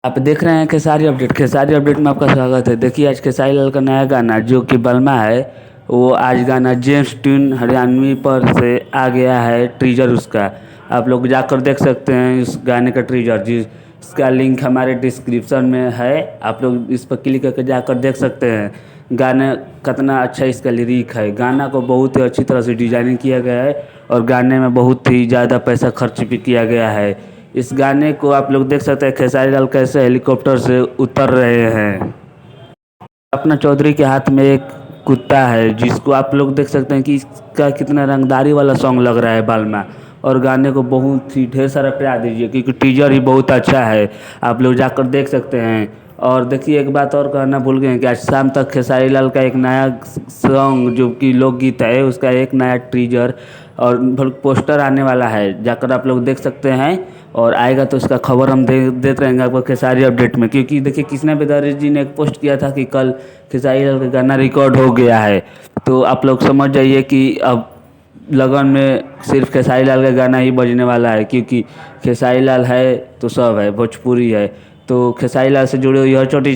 आप देख रहे हैं खेसारी अपडेट में आपका स्वागत है। देखिए आज खेसारी लाल का नया गाना जो कि बल्मा है, वो आज गाना जेम्स ट्यून हरियाणवी पर से आ गया है ट्रीजर उसका। आप लोग जाकर देख सकते हैं इस गाने का ट्रीजर, जिसका लिंक हमारे डिस्क्रिप्शन में है। आप लोग इस पर क्लिक करके जाकर देख सकते हैं गाने कितना अच्छा इसका लिरिक है। गाना को बहुत ही अच्छी तरह से डिजाइनिंग किया गया है और गाने में बहुत ही ज़्यादा पैसा खर्च भी किया गया है। इस गाने को आप लोग देख सकते हैं खेसारी लाल कैसे हेलीकॉप्टर से उतर रहे हैं। अपना चौधरी के हाथ में एक कुत्ता है, जिसको आप लोग देख सकते हैं कि इसका कितना रंगदारी वाला सॉन्ग लग रहा है बालमा। और गाने को बहुत ही ढेर सारा प्यार दीजिए क्योंकि टीजर ही बहुत अच्छा है। आप लोग जाकर देख सकते हैं। और देखिए एक बात और कहना भूल गए कि आज शाम तक खेसारी लाल का एक नया सॉन्ग जो कि लोकगीत है, उसका एक नया टीजर और पोस्टर आने वाला है। जाकर आप लोग देख सकते हैं और आएगा तो इसका खबर हम देते रहेंगे आपको खेसारी अपडेट में। क्योंकि देखिए कृष्णा बेदर्जी जी ने एक पोस्ट किया था कि कल खेसारी लाल का गाना रिकॉर्ड हो गया है। तो आप लोग समझ जाइए कि अब लगन में सिर्फ खेसारी लाल का गाना ही बजने वाला है, क्योंकि खेसारी लाल है तो सब है, भोजपुरी है। तो खेसारी लाल से जुड़े हुई हर छोटी